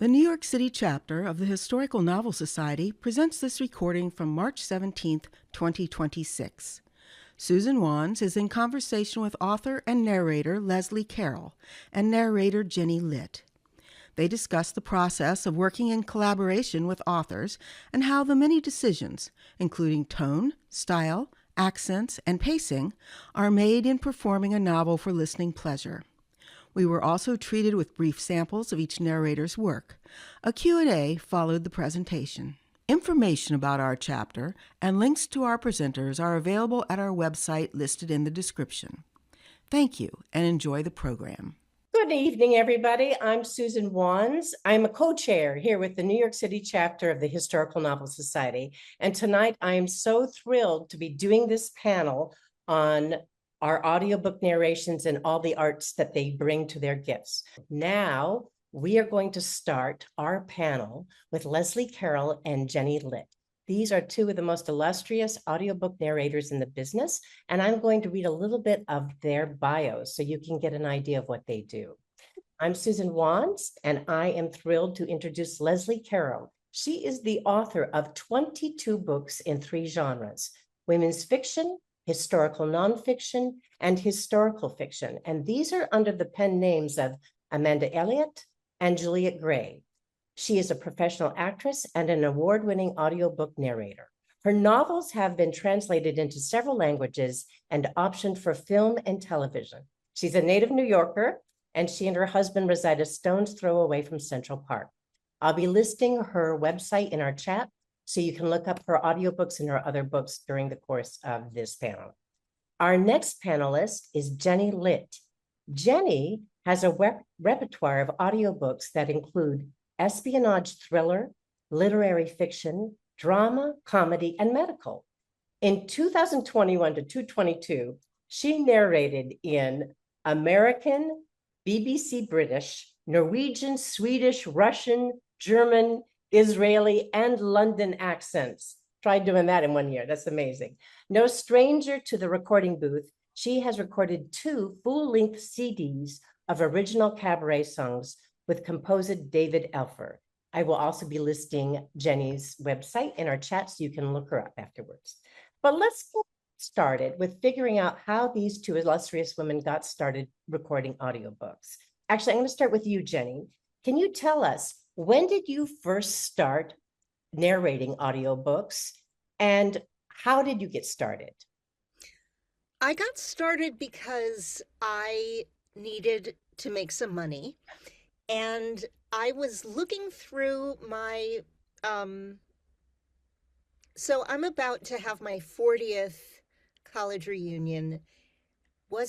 The New York City chapter of the Historical Novel Society presents this recording from March 17, 2026. Susan Wands is in conversation with author and narrator Leslie Carroll and narrator Jennie Litt. They discuss the process of working in collaboration with authors and how the many decisions, including tone, style, accents, and pacing, are made in performing a novel for listening pleasure. We were also treated with brief samples of each narrator's work. A Q&A followed the presentation. Information about our chapter and links to our presenters are available at our website listed in the description. Thank you and enjoy the program. Good evening, everybody. I'm Susan Wands. I'm a co-chair here with the New York City chapter of the Historical Novel Society. And tonight I am so thrilled to be doing this panel on our audiobook narrations and all the arts that they bring to their gifts. Now, we are going to start our panel with Leslie Carroll and Jennie Litt. These are two of the most illustrious audiobook narrators in the business, and I'm going to read a little bit of their bios so you can get an idea of what they do. I'm Susan Wands, and I am thrilled to introduce Leslie Carroll. She is the author of 22 books in 3 genres: women's fiction, historical nonfiction, and historical fiction. And these are under the pen names of Amanda Elliott and Juliet Gray. She is a professional actress and an award-winning audiobook narrator. Her novels have been translated into several languages and optioned for film and television. She's a native New Yorker, and she and her husband reside a stone's throw away from Central Park. I'll be listing her website in our chat so you can look up her audiobooks and her other books during the course of this panel. Our next panelist is Jennie Litt. Jennie has a repertoire of audiobooks that include espionage thriller, literary fiction, drama, comedy, and medical. In 2021 to 2022, she narrated in American, BBC British, Norwegian, Swedish, Russian, German, Israeli, and London accents. Tried doing that in 1 year. That's amazing. No stranger to the recording booth, she has recorded 2 full-length CDs of original cabaret songs with composer David Elfer. I will also be listing Jennie's website in our chat so you can look her up afterwards. But let's get started with figuring out how these 2 illustrious women got started recording audiobooks. Actually, I'm going to start with you, Jennie. Can you tell us, when did you first start narrating audiobooks, and how did you get started? I got started because I needed to make some money, and I was looking through my, so I'm about to have my 40th college reunion. I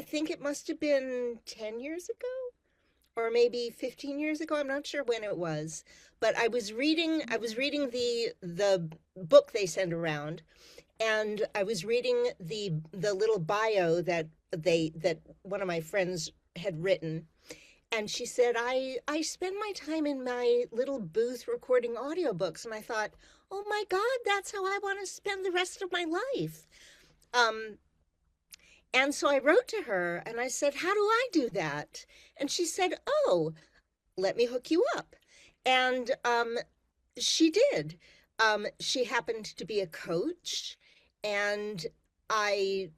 think it must have been 10 years ago or maybe 15 years ago. I'm not sure when it was, but I was reading the book they send around, and I was reading the little bio that one of my friends had written. And she said, I spend my time in my little booth recording audiobooks. And I thought, oh my God, that's how I want to spend the rest of my life. And so I wrote to her and I said, how do I do that? And she said, oh, let me hook you up. And she did. She happened to be a coach, and I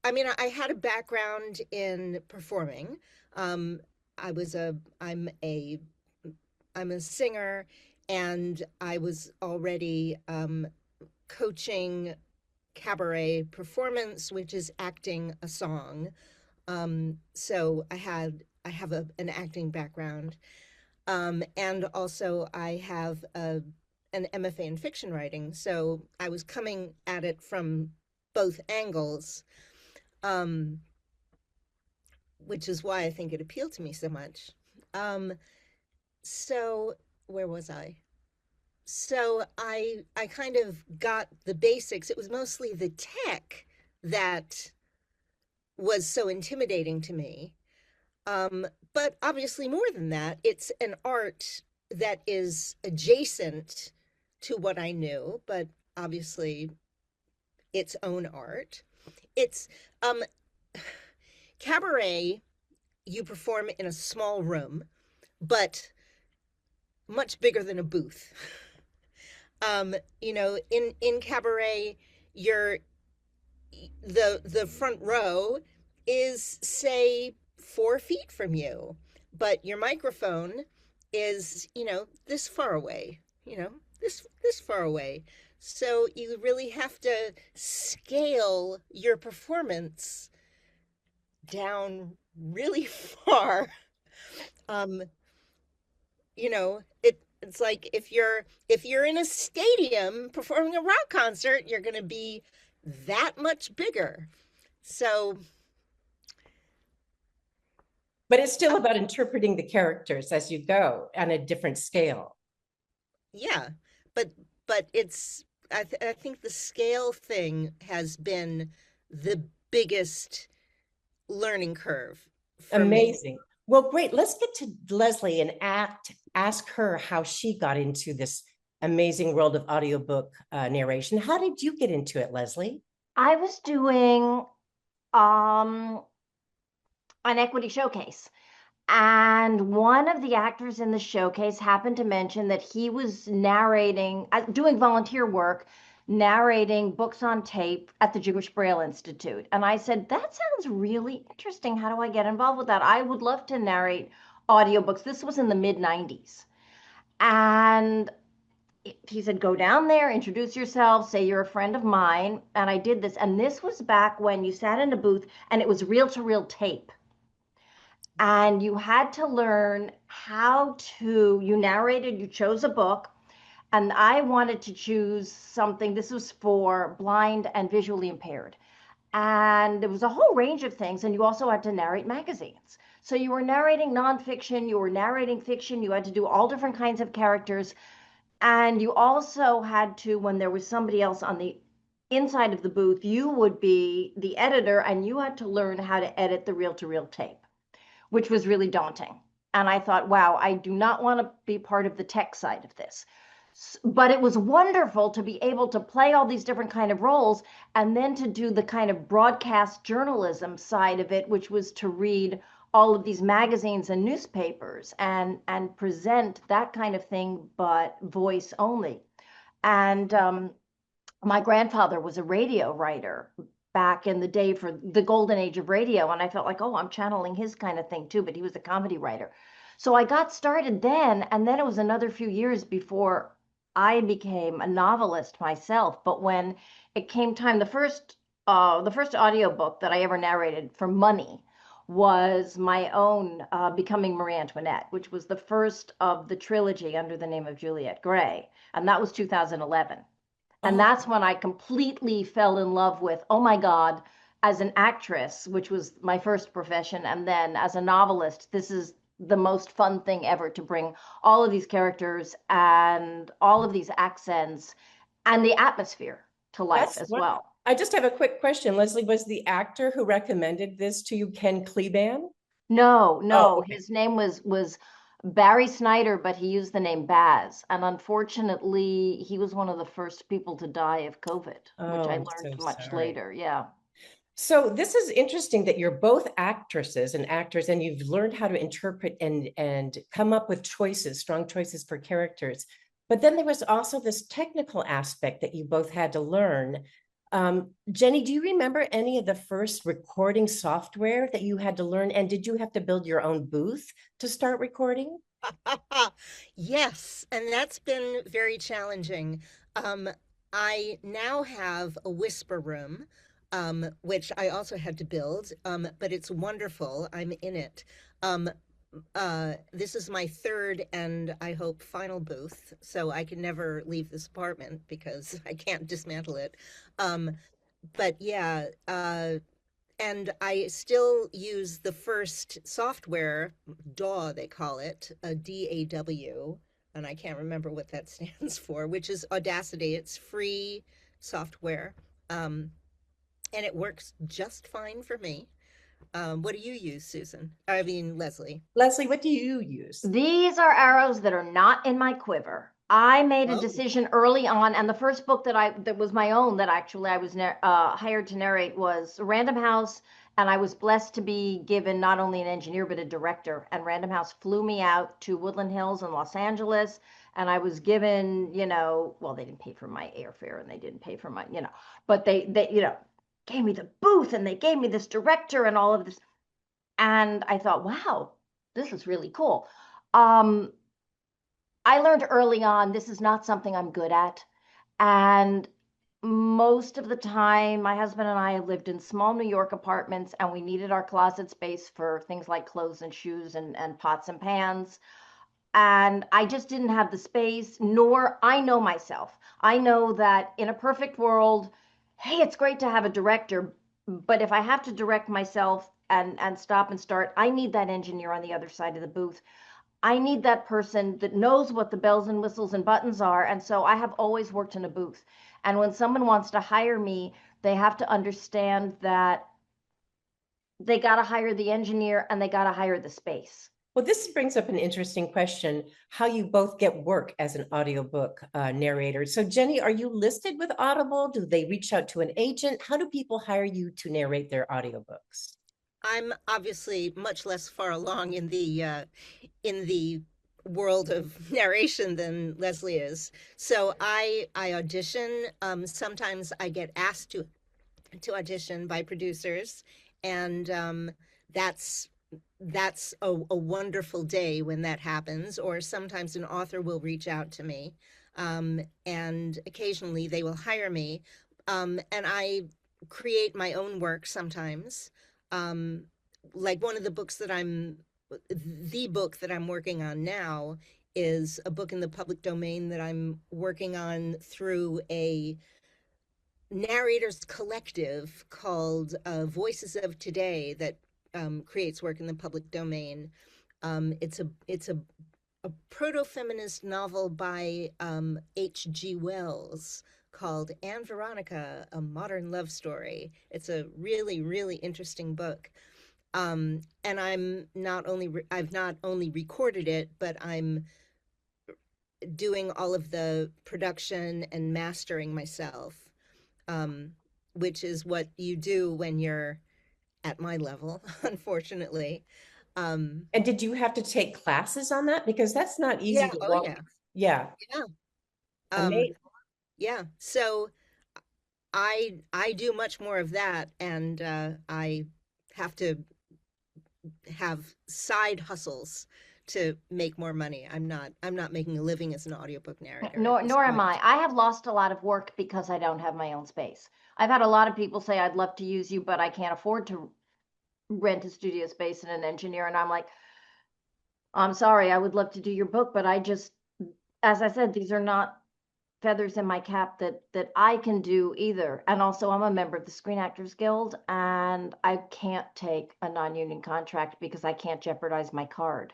had a background in performing. I'm a singer, and I was already coaching cabaret performance, which is acting a song. So I have an acting background, and also I have an MFA in fiction writing. So I was coming at it from both angles, which is why I think it appealed to me so much. So where was I? So I kind of got the basics. It was mostly the tech that was so intimidating to me. But obviously more than that, it's an art that is adjacent to what I knew, but obviously its own art. It's cabaret, you perform in a small room. but much bigger than a booth. In cabaret, you're the front row is, say, 4 feet from you, but your microphone is, this far away, this far away. So you really have to scale your performance down really far. um it's like if you're in a stadium performing a rock concert, you're going to be that much bigger. So, But it's still about interpreting the characters as you go on a different scale. yeah, but I think the scale thing has been the biggest learning curve for Amazing. me. Well, great. Let's get to Leslie and ask her how she got into this amazing world of audiobook narration. How did you get into it, Leslie? I was doing an equity showcase, and one of the actors in the showcase happened to mention that he was narrating, doing volunteer work, narrating books on tape at the Jewish Braille Institute. And I said, that sounds really interesting. How do I get involved with that? I would love to narrate audiobooks. This was in the mid 90s. And he said, go down there, introduce yourself, say you're a friend of mine. And I did this. And this was back when you sat in a booth and it was reel to reel tape. And you had to learn how to, you narrated, you chose a book. And I wanted to choose something, this was for blind and visually impaired. And there was a whole range of things. And you also had to narrate magazines. So you were narrating nonfiction, you were narrating fiction, you had to do all different kinds of characters. And you also had to, when there was somebody else on the inside of the booth, you would be the editor and you had to learn how to edit the reel to reel tape, which was really daunting. And I thought, wow, I do not want to be part of the tech side of this. But it was wonderful to be able to play all these different kind of roles and then to do the kind of broadcast journalism side of it, which was to read all of these magazines and newspapers and present that kind of thing, but voice only. And my grandfather was a radio writer back in the day for the golden age of radio. And I felt like, oh, I'm channeling his kind of thing too, but he was a comedy writer. So I got started then, and then it was another few years before I became a novelist myself. But when it came time, the first audiobook that I ever narrated for money was my own Becoming Marie Antoinette, which was the first of the trilogy under the name of Juliette Gray. And that was 2011. And that's when I completely fell in love with, oh my God, as an actress, which was my first profession, and then as a novelist, this is the most fun thing ever to bring all of these characters and all of these accents and the atmosphere to life as well. I just have a quick question. Leslie, was the actor who recommended this to you Ken Kleban? No. Okay. His name was Barry Snyder, but he used the name Baz. And unfortunately, he was one of the first people to die of COVID, which I learned much later. Yeah. So this is interesting that you're both actresses and actors, and you've learned how to interpret and come up with strong choices for characters. But then there was also this technical aspect that you both had to learn. Jennie, do you remember any of the first recording software that you had to learn? And did you have to build your own booth to start recording? Yes, and that's been very challenging. I now have a whisper room, which I also had to build, but it's wonderful. I'm in it. This is my third and I hope final booth, so I can never leave this apartment because I can't dismantle it. But yeah, and I still use the first software, DAW they call it, a DAW, and I can't remember what that stands for, which is Audacity. It's free software, and it works just fine for me. What do you use, Susan? I mean, Leslie. Leslie, what do you use? These are arrows that are not in my quiver. I made a decision early on, and the first book that was my own that actually I was hired to narrate was Random House And I was blessed to be given not only an engineer, but a director. And Random House flew me out to Woodland Hills in Los Angeles. And I was given, well, they didn't pay for my airfare and they didn't pay for my, but they gave me the booth and they gave me this director and all of this. And I thought, wow, this is really cool. I learned early on this is not something I'm good at. And most of the time, my husband and I lived in small New York apartments, and we needed our closet space for things like clothes and shoes and pots and pans. And I just didn't have the space, nor I know myself. I know that in a perfect world, hey, it's great to have a director, but if I have to direct myself and stop and start, I need that engineer on the other side of the booth. I need that person that knows what the bells and whistles and buttons are. And so I have always worked in a booth. And when someone wants to hire me, they have to understand that they got to hire the engineer and they got to hire the space. Well, this brings up an interesting question, how you both get work as an audiobook narrator. So Jennie, are you listed with Audible? Do they reach out to an agent? How do people hire you to narrate their audiobooks? I'm obviously much less far along in the world of narration than Leslie is. So I audition. Sometimes I get asked to audition by producers, and that's a wonderful day when that happens. Or sometimes an author will reach out to me, and occasionally they will hire me, and I create my own work sometimes. Like one of the books that the book that I'm working on now is a book in the public domain that I'm working on through a narrators collective called Voices of Today that creates work in the public domain. It's a proto-feminist novel by H.G. Wells called Anne Veronica, A Modern Love Story. It's a really, really interesting book. And I've not only recorded it, but I'm doing all of the production and mastering myself, which is what you do when you're at my level, unfortunately. And did you have to take classes on that? Because that's not easy Yeah, to oh walk. yeah. Yeah. Yeah. Amazing. Yeah. So I do much more of that, and I have to have side hustles to make more money. I'm not making a living as an audiobook narrator at this Nor am point. I. I have lost a lot of work because I don't have my own space. I've had a lot of people say, I'd love to use you, but I can't afford to rent a studio space and an engineer. And I'm like, I'm sorry, I would love to do your book, but I just, as I said, these are not feathers in my cap that I can do either. And also, I'm a member of the Screen Actors Guild, and I can't take a non-union contract because I can't jeopardize my card.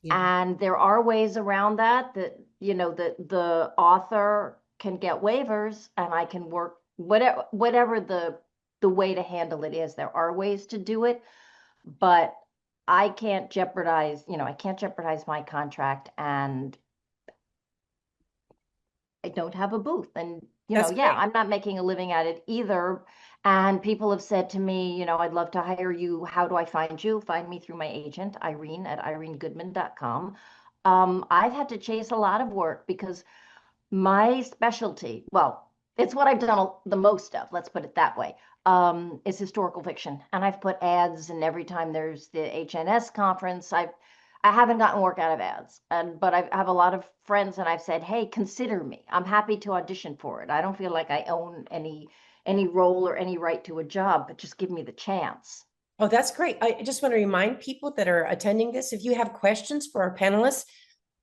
Yeah. And there are ways around that the author can get waivers and I can work whatever the way to handle it is. There are ways to do it, but I can't jeopardize my contract, and I don't have a booth. And, That's yeah, great. I'm not making a living at it either. And people have said to me, I'd love to hire you. How do I find you? Find me through my agent, Irene at irenegoodman.com. I've had to chase a lot of work because my specialty, well, it's what I've done the most of, let's put it that way, is historical fiction. And I've put ads, and every time there's the HNS conference, I haven't gotten work out of ads, but I have a lot of friends, and I've said, hey, consider me. I'm happy to audition for it. I don't feel like I own any role or any right to a job, but just give me the chance. Oh, that's great. I just want to remind people that are attending this, if you have questions for our panelists,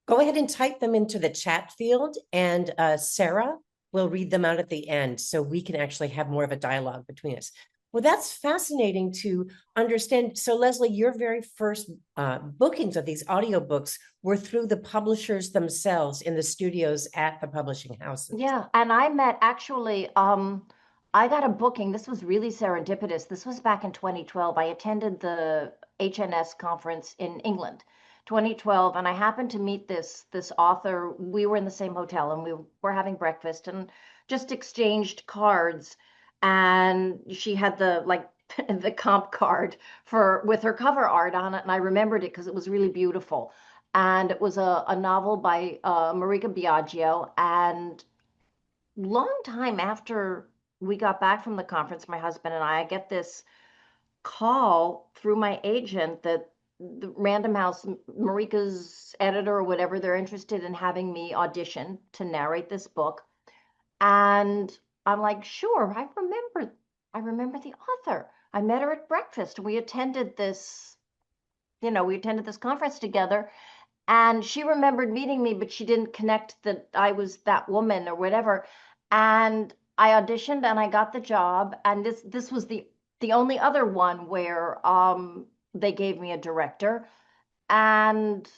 go ahead and type them into the chat field, and Sarah will read them out at the end so we can actually have more of a dialogue between us. Well, that's fascinating to understand. So Leslie, your very first bookings of these audiobooks were through the publishers themselves in the studios at the publishing houses. Yeah, and I met actually, I got a booking. This was really serendipitous. This was back in 2012. I attended the HNS conference in England, 2012, and I happened to meet this author. We were in the same hotel, and we were having breakfast and just exchanged cards. And she had the comp card with her cover art on it, and I remembered it because it was really beautiful. And it was a novel by Marika Biagio. And long time after we got back from the conference, my husband and I get this call through my agent that the Random House, Marika's editor or whatever, they're interested in having me audition to narrate this book. And I'm like, sure, I remember the author. I met her at breakfast. We attended this, we attended this conference together. And she remembered meeting me, but she didn't connect that I was that woman or whatever. And I auditioned and I got the job. And this was the only other one where they gave me a director. And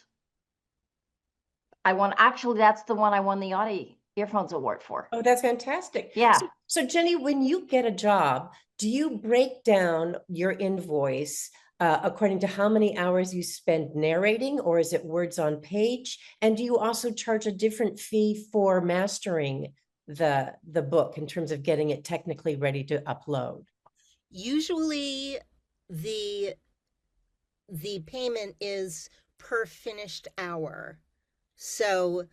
I won. Actually, that's the one I won the Audi Earphones Award for. Oh, that's fantastic. Yeah. So Jennie, when you get a job, do you break down your invoice according to how many hours you spend narrating, or is it words on page? And do you also charge a different fee for mastering the book in terms of getting it technically ready to upload? Usually the payment is per finished hour. So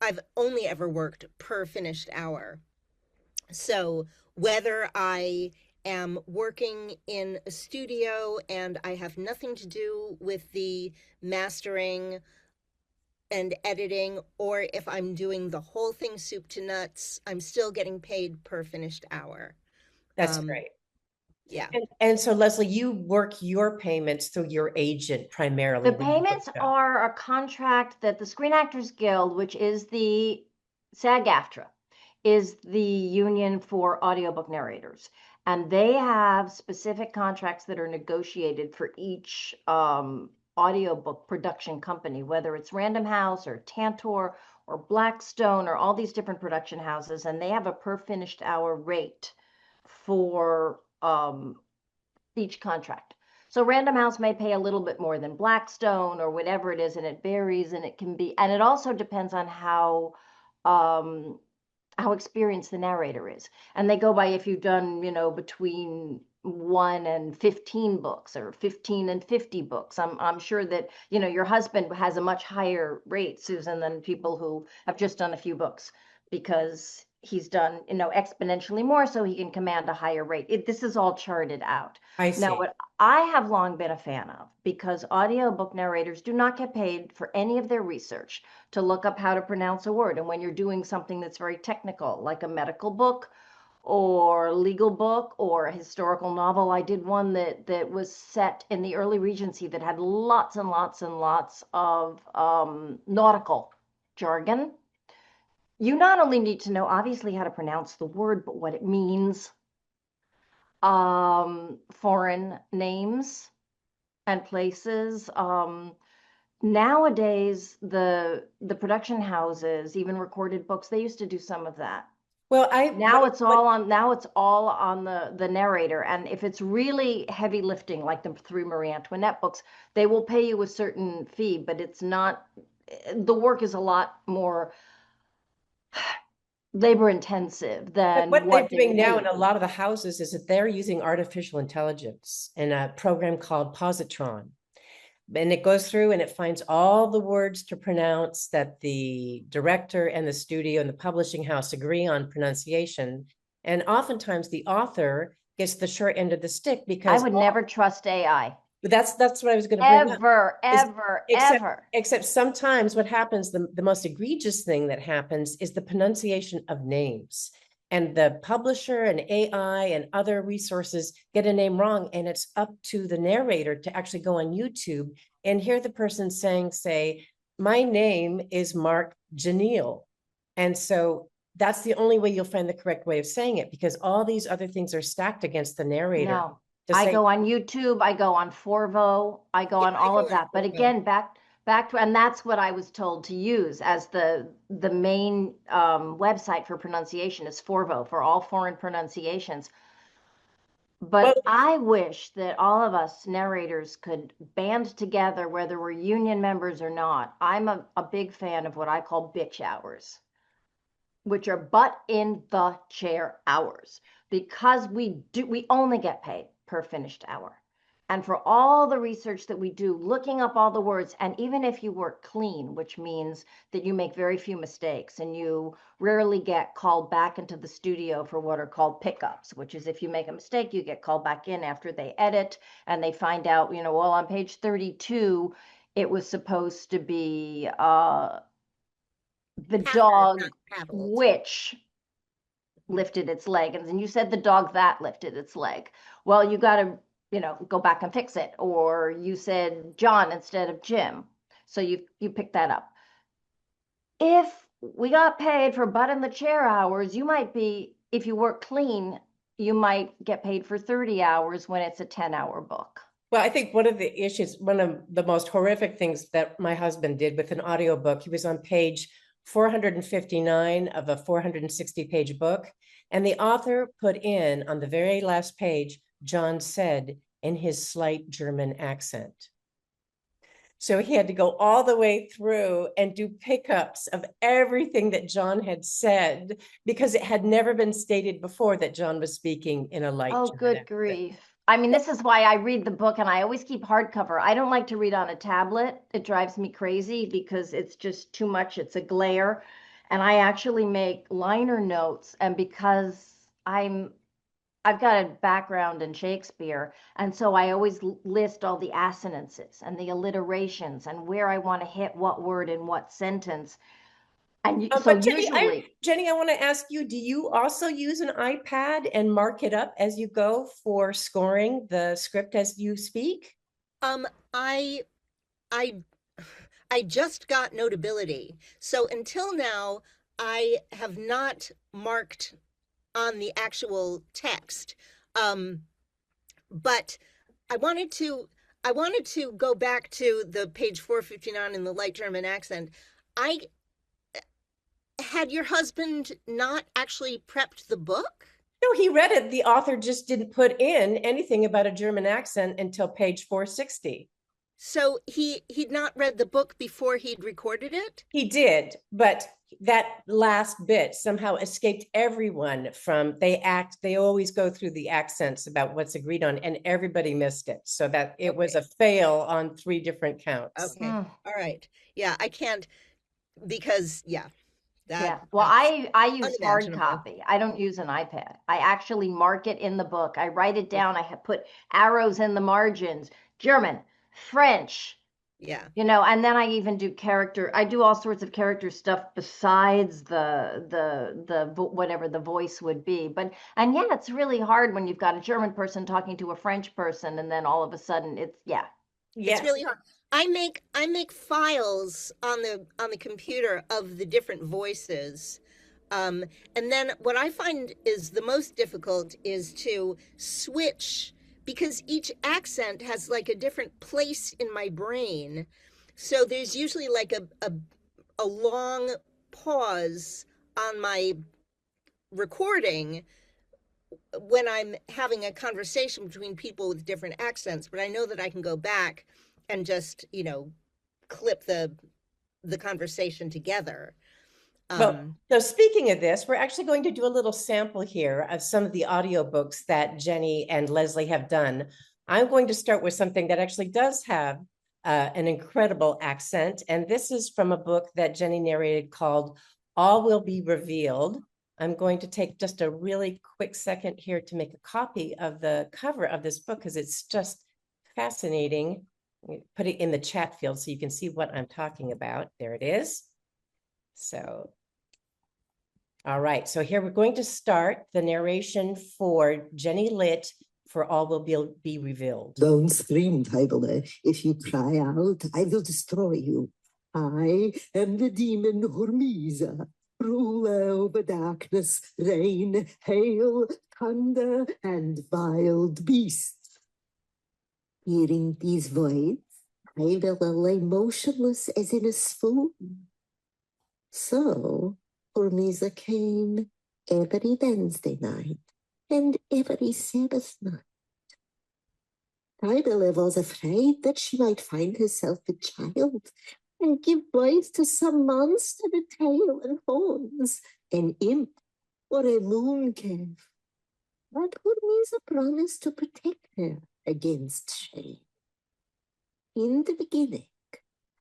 I've only ever worked per finished hour. So whether I am working in a studio and I have nothing to do with the mastering and editing, or if I'm doing the whole thing soup to nuts, I'm still getting paid per finished hour. That's great. Yeah. And so, Leslie, you work your payments through your agent primarily. The payments are a contract that the Screen Actors Guild, which is the SAG-AFTRA, is the union for audiobook narrators. And they have specific contracts that are negotiated for each audiobook production company, whether it's Random House or Tantor or Blackstone or all these different production houses. And they have a per finished hour rate for each contract. So Random House may pay a little bit more than Blackstone or whatever it is, and it varies, and it can be, and it also depends on how experienced the narrator is. And they go by if you've done, between 1 and 15 books or 15 and 50 books. I'm sure that, your husband has a much higher rate, Susan, than people who have just done a few books, because he's done, exponentially more, so he can command a higher rate. This is all charted out. I see. Now, what I have long been a fan of, because audiobook narrators do not get paid for any of their research to look up how to pronounce a word. And when you're doing something that's very technical, like a medical book or legal book or a historical novel, I did one that was set in the early Regency that had lots and lots and lots of nautical jargon. You not only need to know, obviously, how to pronounce the word, but what it means, foreign names and places. Nowadays, the production houses, even recorded books, they used to do some of that. Well, now it's all on the narrator. And if it's really heavy lifting, like the 3 Marie Antoinette books, they will pay you a certain fee, but it's not, the work is a lot more labor intensive than what they're doing now need. in a lot of the houses is that they're using artificial intelligence in a program called Positron. And it goes through and it finds all the words to pronounce that the director and the studio and the publishing house agree on pronunciation. And oftentimes the author gets the short end of the stick, because I would never trust AI. But that's what I was going to bring up. Except sometimes what happens, the most egregious thing that happens is the pronunciation of names. And the publisher and AI and other resources get a name wrong. And it's up to the narrator to actually go on YouTube and hear the person say, my name is Mark Janelle. And so that's the only way you'll find the correct way of saying it, because all these other things are stacked against the narrator. No. I go on YouTube, I go on Forvo, I go on all of that. But again, back to, and that's what I was told to use as the main website for pronunciation is Forvo, for all foreign pronunciations. But I wish that all of us narrators could band together, whether we're union members or not. I'm a big fan of what I call bitch hours. which are but in the chair hours, because we only get paid per finished hour. And for all the research that we do, looking up all the words, and even if you work clean, which means that you make very few mistakes and you rarely get called back into the studio for what are called pickups, which is if you make a mistake, you get called back in after they edit and they find out, well, on page 32, it was supposed to be the dog which lifted its leg. And then you said the dog that lifted its leg. Well, you got to go back and fix it. Or you said John instead of Jim. So you pick that up. If we got paid for butt in the chair hours, you might be, if you work clean, you might get paid for 30 hours when it's a 10-hour book. Well, I think one of the issues, one of the most horrific things that my husband did with an audiobook, he was on page 459 of a 460-page book. And the author put in on the very last page, John said, in his slight German accent. So he had to go all the way through and do pickups of everything that John had said, because it had never been stated before that John was speaking in a light German good accent. grief. I mean, this is why I read the book and I always keep hardcover. I don't like to read on a tablet. It drives me crazy because it's just too much. It's a glare. And I actually make liner notes. And because I've got a background in Shakespeare, and so I always list all the assonances and the alliterations and where I want to hit what word in what sentence. And so Jennie, I want to ask you, do you also use an iPad and mark it up as you go for scoring the script as you speak? I just got Notability. So until now, I have not marked on the actual text. But I wanted to go back to the page 459 in the light German accent. Had your husband not actually prepped the book? No, he read it. The author just didn't put in anything about a German accent until page 460. So he'd not read the book before he'd recorded it? He did, but that last bit somehow escaped everyone from, they always go through the accents about what's agreed on, and everybody missed it. So that it was a fail on 3 different counts. Okay. All right. Yeah, I can't, because well, I use hard copy. I don't use an iPad. I actually mark it in the book. I write it down. I have put arrows in the margins. German, French. Yeah. And then I even do I do all sorts of character stuff besides the whatever the voice would be. It's really hard when you've got a German person talking to a French person, and then all of a sudden it's It's really hard. I make files on the computer of the different voices. And then what I find is the most difficult is to switch, because each accent has like a different place in my brain. So there's usually like a long pause on my recording when I'm having a conversation between people with different accents, but I know that I can go back and just, clip the conversation together. So speaking of this, we're actually going to do a little sample here of some of the audiobooks that Jennie and Leslie have done. I'm going to start with something that actually does have an incredible accent. And this is from a book that Jennie narrated called All Will Be Revealed. I'm going to take just a really quick second here to make a copy of the cover of this book, because it's just fascinating. Put it in the chat field so you can see what I'm talking about. There it is. So, all right. So here we're going to start the narration for Jennie Litt for All Will Be Revealed. Don't scream, Teibele. If you cry out, I will destroy you. I am the demon Hormisa, ruler over darkness, rain, hail, thunder, and wild beasts. Hearing these words, I will lay motionless as in a swoon. So, Hormisa came every Wednesday night and every Sabbath night. Teibele was afraid that she might find herself a child and give birth to some monster with tail and horns, an imp or a mooncalf. But Hormisa promised to protect her against shame. In the beginning,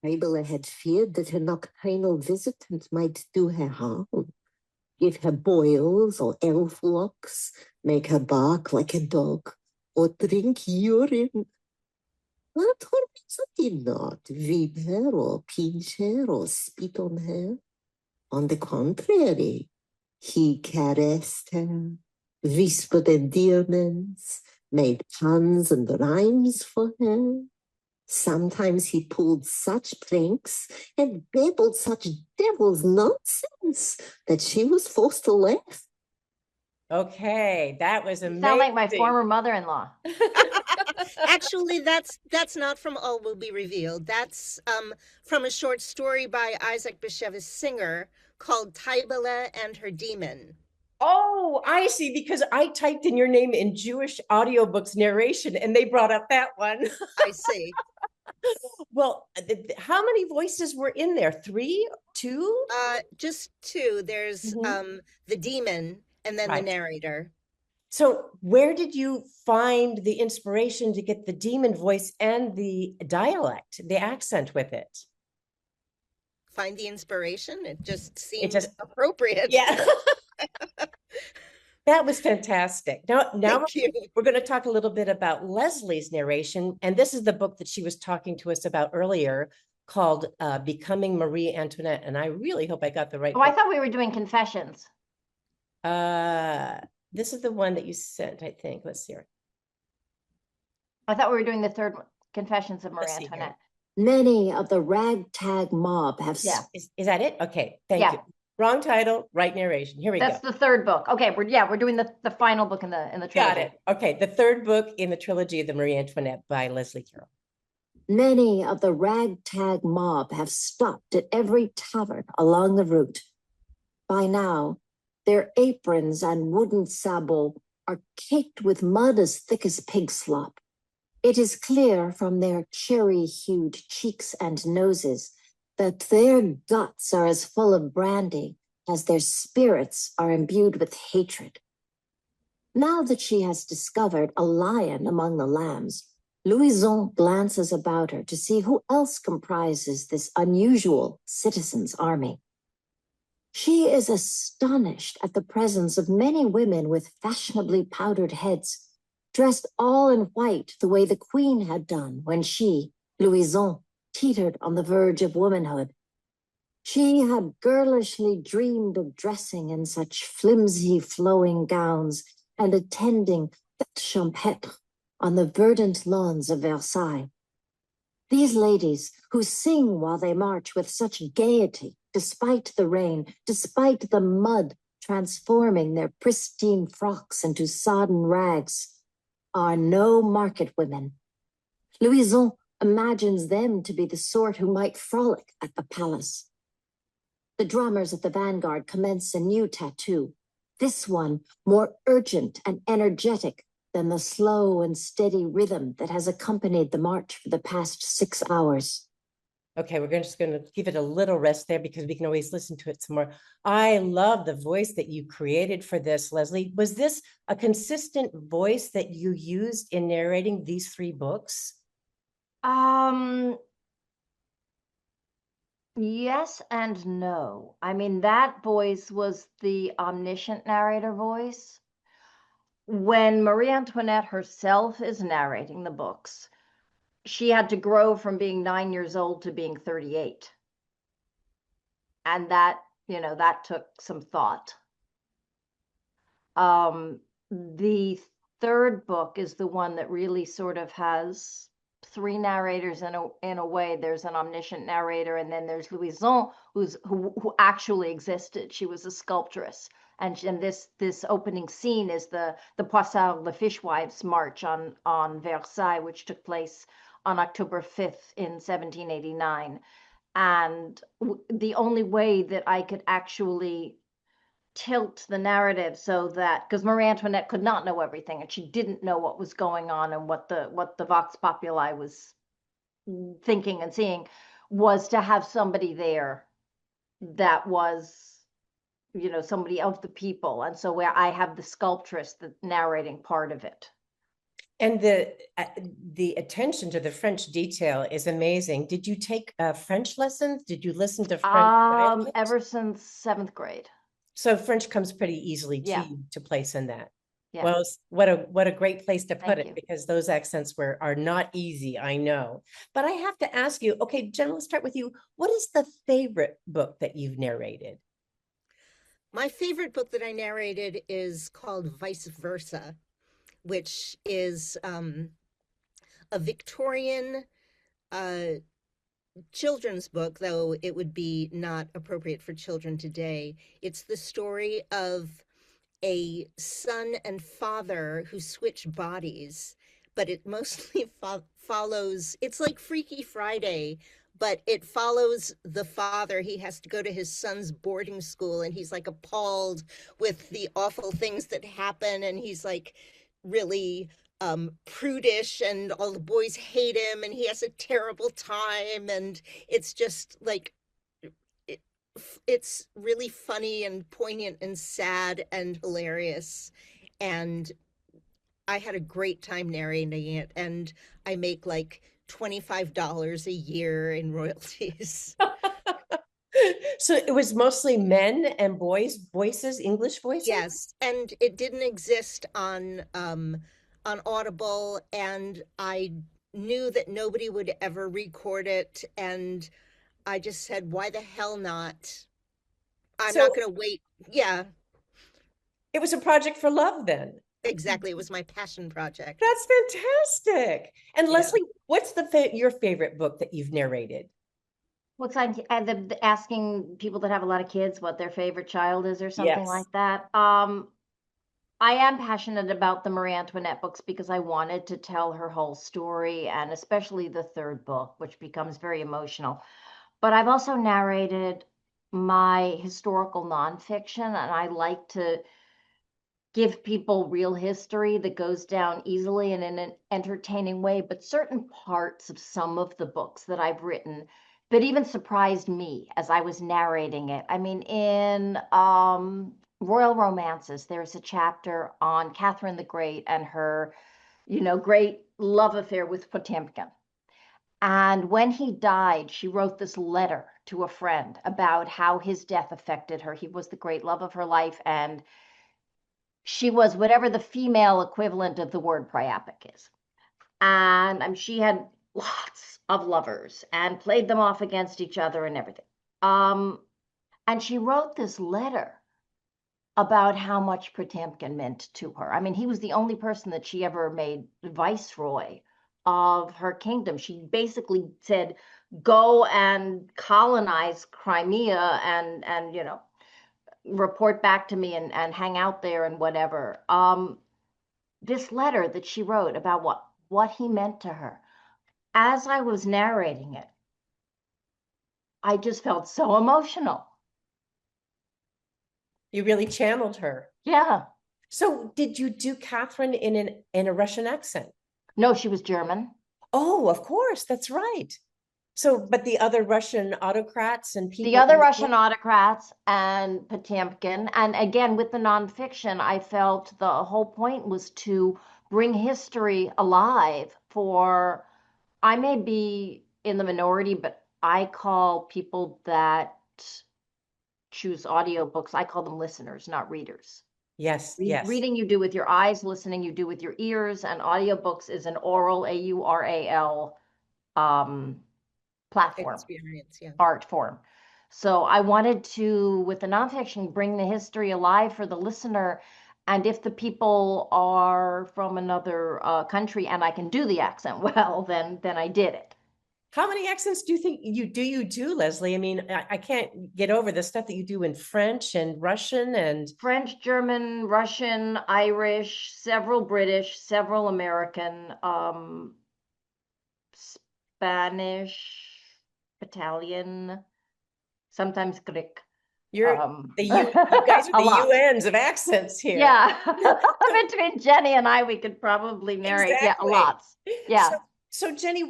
Abela had feared that her nocturnal visitant might do her harm, give her boils or elf locks, make her bark like a dog, or drink urine. But Hormisa did not whip her or pinch her or spit on her. On the contrary, he caressed her, whispered endearments, made puns and rhymes for her. Sometimes he pulled such pranks and babbled such devil's nonsense that she was forced to laugh. Okay, that was You amazing. sound like my former mother-in-law. Actually, that's not from All Will Be Revealed. That's from a short story by Isaac Bashevis Singer called Tybala and Her Demon. Oh, I see, because I typed in your name in Jewish audiobooks narration and they brought up that one. I see. Well, how many voices were in there? 3, 2? Just 2. There's the demon and then the narrator. So where did you find the inspiration to get the demon voice and the dialect, the accent with it? Find the inspiration. It just seemed appropriate. Yeah. That was fantastic. Now we're going to talk a little bit about Leslie's narration. And this is the book that she was talking to us about earlier, called Becoming Marie Antoinette. And I really hope I got the right book. I thought we were doing Confessions. This is the one that you sent, I think. Let's see. I thought we were doing the third one, Confessions of Marie Antoinette. Many of the ragtag mob have... Yeah. Is that it? Okay, thank you. Wrong title, right narration. Here we go. That's the third book. Okay, we're doing the final book in the trilogy. Got it. Okay, the third book in the trilogy of the Marie Antoinette by Leslie Carroll. Many of the ragtag mob have stopped at every tavern along the route. By now, their aprons and wooden sabots are caked with mud as thick as pig slop. It is clear from their cherry-hued cheeks and noses that their guts are as full of brandy as their spirits are imbued with hatred. Now that she has discovered a lion among the lambs, Louison glances about her to see who else comprises this unusual citizens' army. She is astonished at the presence of many women with fashionably powdered heads, dressed all in white the way the queen had done when she, Louison, teetered on the verge of womanhood. She had girlishly dreamed of dressing in such flimsy flowing gowns and attending fêtes champêtres on the verdant lawns of Versailles. These ladies, who sing while they march with such gaiety, despite the rain, despite the mud transforming their pristine frocks into sodden rags, are no market women. Louison imagines them to be the sort who might frolic at the palace. The drummers at the vanguard commence a new tattoo, this one more urgent and energetic than the slow and steady rhythm that has accompanied the march for the past 6 hours. Okay, we're just going to give it a little rest there because we can always listen to it some more. I love the voice that you created for this, Leslie. Was this a consistent voice that you used in narrating these 3 books? Yes and no. I mean, that voice was the omniscient narrator voice. When Marie Antoinette herself is narrating the books, she had to grow from being 9 years old to being 38. And that, that took some thought. The third book is the one that really sort of has 3 narrators in a way. There's an omniscient narrator, and then there's Louison, who actually existed. She was a sculptress, and this opening scene is the Poissards, the fishwives' march on Versailles, which took place on October 5th in 1789. And the only way that I could actually tilt the narrative so that, because Marie Antoinette could not know everything, and she didn't know what was going on and what the Vox Populi was thinking and seeing, was to have somebody there that was somebody of the people. And so where I have the sculptress, the narrating part of it. And the attention to the French detail is amazing. Did you take French lessons? Did you listen to French dialect? Ever since 7th grade. So French comes pretty easily to Yeah. you to place in that. Yeah. Well, what a great place to put Thank it, you. because those accents are not easy, I know. But I have to ask you, okay, Jen, let's start with you. What is the favorite book that you've narrated? My favorite book that I narrated is called Vice Versa, which is a Victorian children's book, though it would be not appropriate for children today. It's the story of a son and father who switch bodies, but it mostly follows, it's like Freaky Friday, but it follows the father. He has to go to his son's boarding school, and he's like appalled with the awful things that happen, and he's like really prudish, and all the boys hate him, and he has a terrible time, and it's just like it's really funny and poignant and sad and hilarious, and I had a great time narrating it, and I make like $25 a year in royalties. So it was mostly men and boys voices, English voices? Yes, and it didn't exist on Audible, and I knew that nobody would ever record it, and I just said, why the hell not? I'm not going to wait. Yeah. It was a project for love then. Exactly. It was my passion project. That's fantastic. And Leslie, what's your favorite book that you've narrated? Looks like asking people that have a lot of kids what their favorite child is or something like that. I am passionate about the Marie Antoinette books because I wanted to tell her whole story, and especially the third book, which becomes very emotional. But I've also narrated my historical nonfiction, and I like to give people real history that goes down easily and in an entertaining way. But certain parts of some of the books that I've written that even surprised me as I was narrating it. I mean, in Royal Romances, there's a chapter on Catherine the Great and her, great love affair with Potemkin. And when he died, she wrote this letter to a friend about how his death affected her. He was the great love of her life, and she was whatever the female equivalent of the word priapic is. And she had lots of lovers and played them off against each other and everything. And she wrote this letter about how much Potemkin meant to her. I mean, he was the only person that she ever made viceroy of her kingdom. She basically said, go and colonize Crimea and report back to me and hang out there and whatever. This letter that she wrote about what he meant to her, as I was narrating it, I just felt so emotional. You really channeled her. Yeah. So did you do Catherine in a Russian accent? No, she was German. Oh, of course, that's right. So, but the other Russian autocrats and people. The other Russian autocrats and Potemkin, and again with the nonfiction, I felt the whole point was to bring history alive for. I may be in the minority, but I call people that choose audiobooks, I call them listeners, not readers. Yes, yes. Reading you do with your eyes, listening you do with your ears, and audiobooks is an oral, AURAL, platform, experience, art form. So I wanted to, with the nonfiction, bring the history alive for the listener. And if the people are from another country and I can do the accent well, then I did it. How many accents do you think you do, Leslie? I mean, I can't get over the stuff that you do in French and Russian and French, German, Russian, Irish, several British, several American, Spanish, Italian, sometimes Greek. You guys are the UNs of accents here. Yeah. Between Jennie and I, we could probably narrate. Exactly. Yeah, lots. Yeah. So Jennie,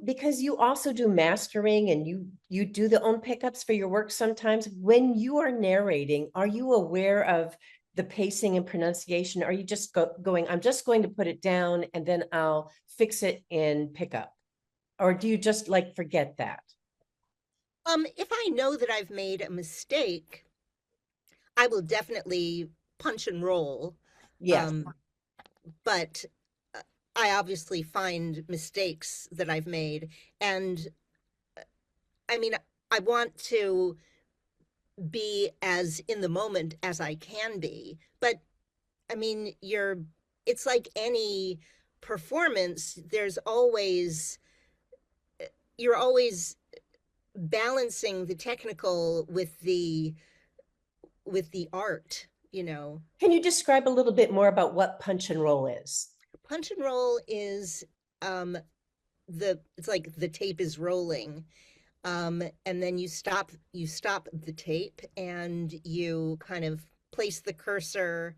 because you also do mastering and you do the own pickups for your work sometimes, when you are narrating, are you aware of the pacing and pronunciation? Are you just going, I'm just going to put it down and then I'll fix it in pickup? Or do you just like forget that? If I know that I've made a mistake, I will definitely punch and roll. Yes. But I obviously find mistakes that I've made. And I mean, I want to be as in the moment as I can be. But I mean, it's like any performance, you're always balancing the technical with the art, you know. Can you describe a little bit more about what punch and roll is? Punch and roll is it's like the tape is rolling, and then you stop the tape and you kind of place the cursor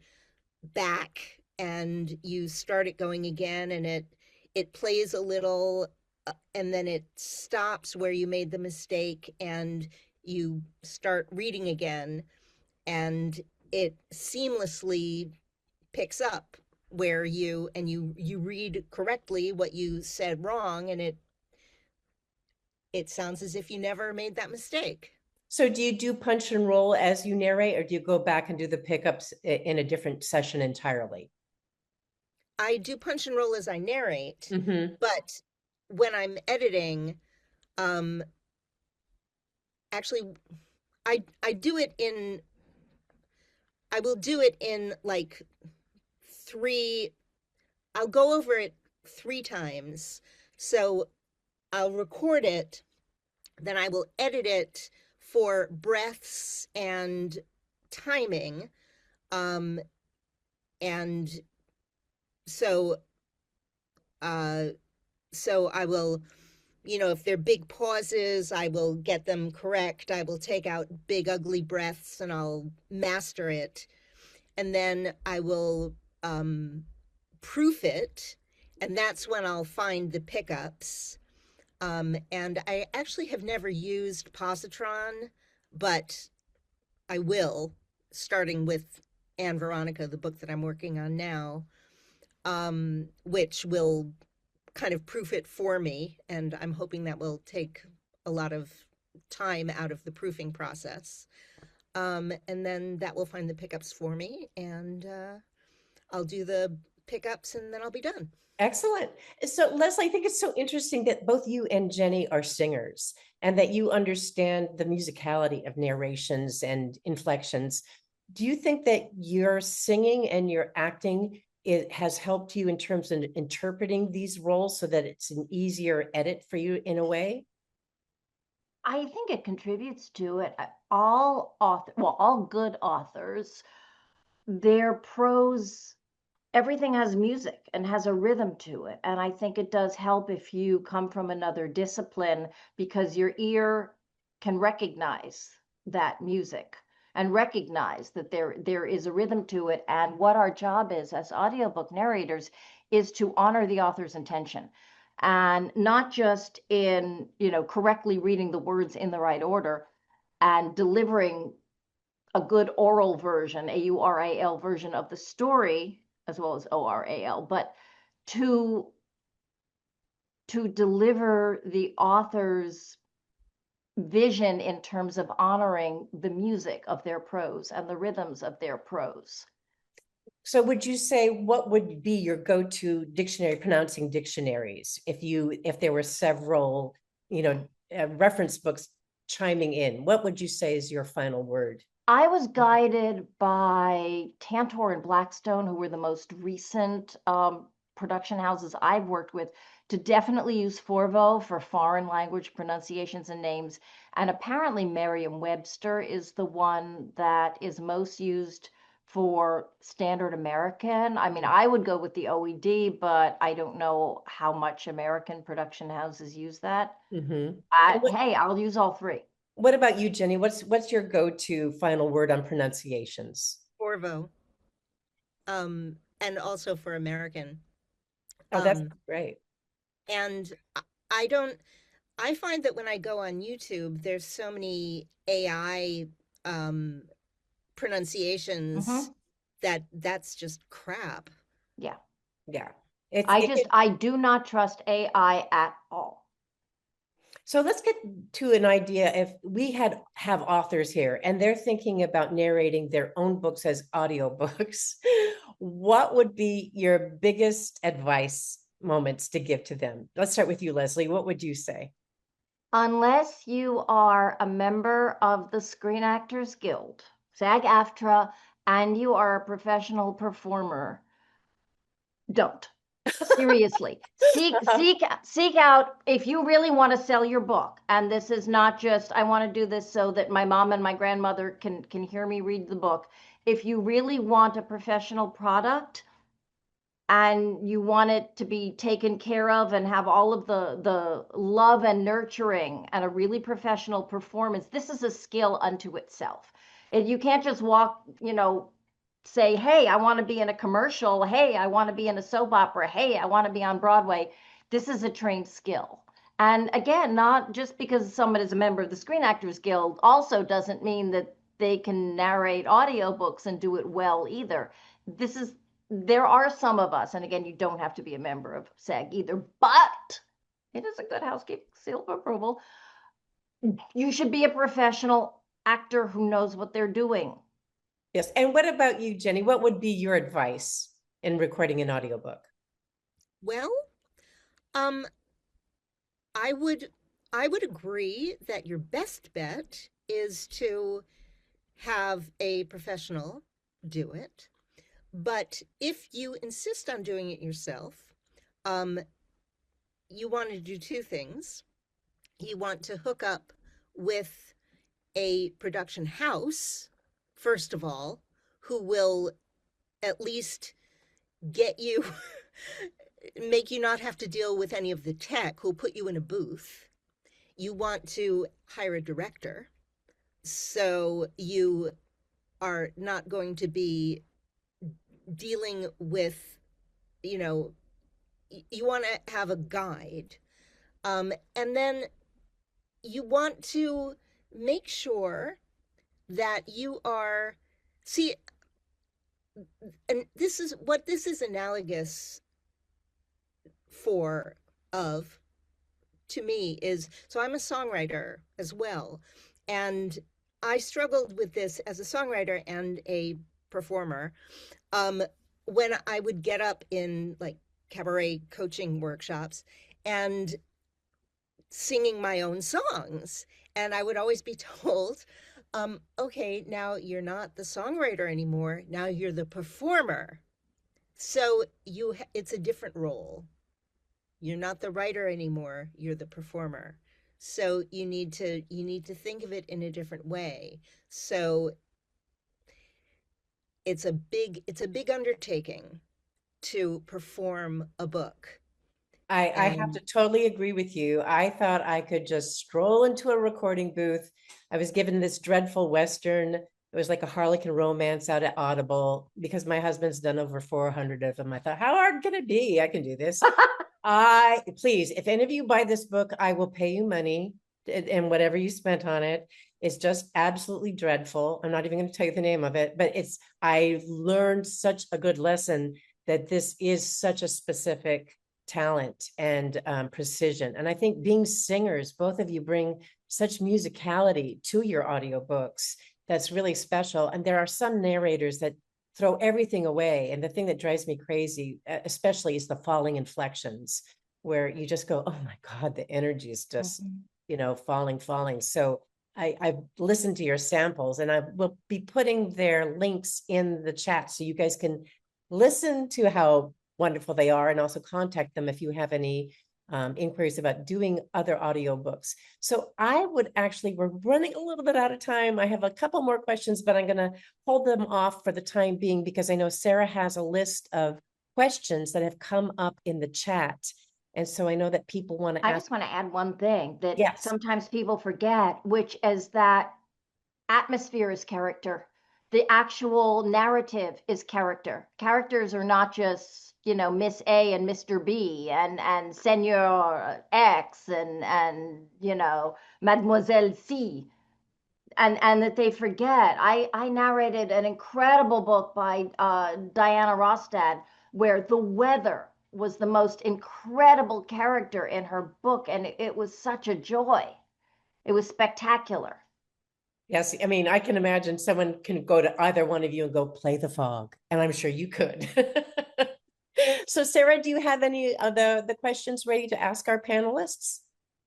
back and you start it going again, and it plays a little, and then it stops where you made the mistake and you start reading again, and it seamlessly picks up where you read correctly what you said wrong, and it sounds as if you never made that mistake. So do you do punch and roll as you narrate, or do you go back and do the pickups in a different session entirely? I do punch and roll as I narrate, Mm-hmm. but when I'm editing, actually, I do it in, I will do it in like I'll go over it 3 times. So I'll record it, then I will edit it for breaths and timing. And so I will, if they're big pauses, I will get them correct. I will take out big ugly breaths and I'll master it. And then I will proof it, and that's when I'll find the pickups. And I actually have never used positron, but I will, starting with Anne Veronica, the book that I'm working on now, which will kind of proof it for me. And I'm hoping that will take a lot of time out of the proofing process. And then that will find the pickups for me, and I'll do the pickups, and then I'll be done. Excellent. So Leslie, I think it's so interesting that both you and Jennie are singers and that you understand the musicality of narrations and inflections. Do you think that your singing and your acting has helped you in terms of interpreting these roles so that it's an easier edit for you in a way? I think it contributes to it. All good authors, their prose, everything has music and has a rhythm to it. And I think it does help if you come from another discipline, because your ear can recognize that music and recognize that there is a rhythm to it. And what our job is as audiobook narrators is to honor the author's intention, and not just in, correctly reading the words in the right order and delivering a good oral version, AURAL version of the story, as well as ORAL, but to deliver the author's vision in terms of honoring the music of their prose and the rhythms of their prose. So would you say, what would be your go-to dictionary, pronouncing dictionaries, if there were several, reference books chiming in? What would you say is your final word? I was guided by Tantor and Blackstone, who were the most recent production houses I've worked with, to definitely use Forvo for foreign language pronunciations and names. And apparently Merriam-Webster is the one that is most used for standard American. I mean, I would go with the OED, but I don't know how much American production houses use that. Mm-hmm. Hey, I'll use all 3. What about you, Jennie? What's your go-to final word on pronunciations? Forvo. And also for American. Oh, that's great. And I don't, I find that when I go on YouTube, there's so many AI pronunciations that's just crap. Yeah. Yeah. I do not trust AI at all. So let's get to an idea. If we have authors here and they're thinking about narrating their own books as audiobooks, what would be your biggest advice moments to give to them? Let's start with you, Leslie. What would you say? Unless you are a member of the Screen Actors Guild, SAG-AFTRA, and you are a professional performer, don't. Seriously, seek out if you really want to sell your book. And this is not just I want to do this so that my mom and my grandmother can hear me read the book. If you really want a professional product and you want it to be taken care of and have all of the love and nurturing and a really professional performance, this is a skill unto itself. And you can't just walk, say, hey, I want to be in a commercial. Hey, I want to be in a soap opera. Hey, I want to be on Broadway. This is a trained skill. And again, not just because someone is a member of the Screen Actors Guild also doesn't mean that they can narrate audiobooks and do it well either. There are some of us, and again, you don't have to be a member of SAG either, but it is a good housekeeping seal of approval. You should be a professional actor who knows what they're doing. Yes. And what about you, Jennie? What would be your advice in recording an audiobook? Well, I would agree that your best bet is to have a professional do it. But if you insist on doing it yourself, you want to do two things. You want to hook up with a production house, first of all, who will at least get you, make you not have to deal with any of the tech, who'll put you in a booth. You want to hire a director, so you are not going to be dealing with, you want to have a guide. And then you want to make sure that you are, and this is what this is analogous to me is, so I'm a songwriter as well. And I struggled with this as a songwriter and a performer. When I would get up in like cabaret coaching workshops and singing my own songs, and I would always be told, okay, now you're not the songwriter anymore, now you're the performer. So it's a different role. You're not the writer anymore, you're the performer. So you need to think of it in a different way. So it's a big undertaking to perform a book. I have to totally agree with you. I thought I could just stroll into a recording booth. I was given this dreadful Western. It was like a Harlequin romance out at Audible because my husband's done over 400 of them. I thought, how hard can it be? I can do this. Please, if any of you buy this book, I will pay you money, and whatever you spent on it is just absolutely dreadful. I'm not even going to tell you the name of it, but I learned such a good lesson that this is such a specific talent and precision. And I think being singers, both of you bring such musicality to your audiobooks that's really special. And there are some narrators that throw everything away. And the thing that drives me crazy, especially, is the falling inflections, where you just go, oh my God, the energy is just, falling. So I've listened to your samples, and I will be putting their links in the chat so you guys can listen to how wonderful they are, and also contact them if you have any inquiries about doing other audiobooks. So we're running a little bit out of time. I have a couple more questions, but I'm going to hold them off for the time being because I know Sarah has a list of questions that have come up in the chat. And so I know that people want to I just want to add one thing that Yes. sometimes people forget, which is that atmosphere is character. The actual narrative is character. Characters are not just you know, Miss A and Mr. B and Senor X and you know, Mademoiselle C. And that they forget. I narrated an incredible book by Diana Rostad where the weather was the most incredible character in her book, and it was such a joy. It was spectacular. Yes, I mean, I can imagine someone can go to either one of you and go play the fog, and I'm sure you could. So, Sarah, do you have any of the questions ready to ask our panelists?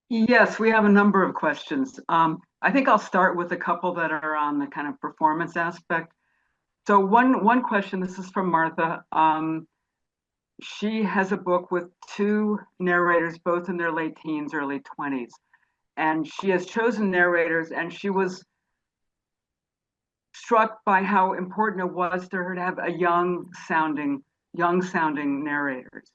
Yes, we have a number of questions. I think I'll start with a couple that are on the kind of performance aspect. So one question, this is from Martha. She has a book with two narrators, both in their late teens, early 20s. And she has chosen narrators, and she was struck by how important it was to her to have a young sounding narrators.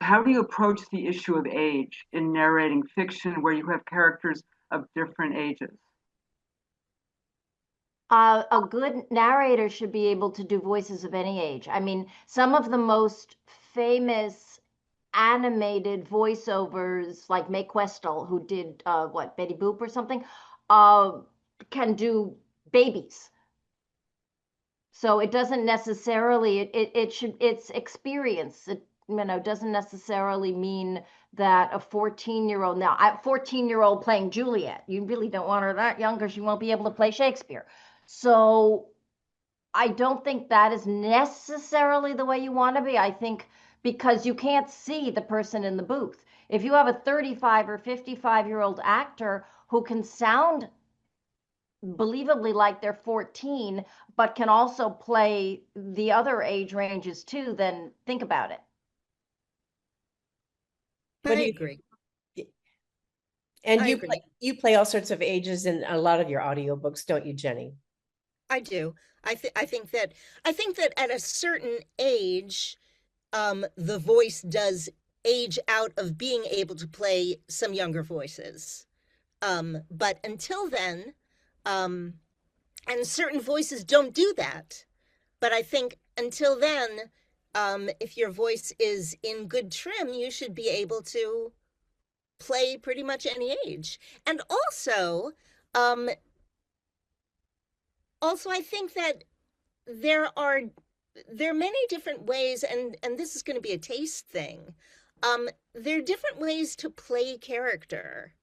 How do you approach the issue of age in narrating fiction where you have characters of different ages? A good narrator should be able to do voices of any age. I mean, some of the most famous animated voiceovers, like Mae Questel, who did Betty Boop or something, can do babies. So it doesn't necessarily, it's experience. It, you know, doesn't necessarily mean that a 14-year-old, now, a 14-year-old playing Juliet, you really don't want her that young because she won't be able to play Shakespeare. So I don't think that is necessarily the way you want to be. I think because you can't see the person in the booth. If you have a 35 or 55-year-old actor who can sound believably like they're 14, but can also play the other age ranges too, then think about it. What do I you agree. And I you agree. you play all sorts of ages in a lot of your audiobooks, don't you, Jennie? I do. I think that at a certain age, the voice does age out of being able to play some younger voices. But until then, and certain voices don't do that. But I think until then, if your voice is in good trim, you should be able to play pretty much any age. And also I think that there are many different ways, and this is going to be a taste thing. There are different ways to play character,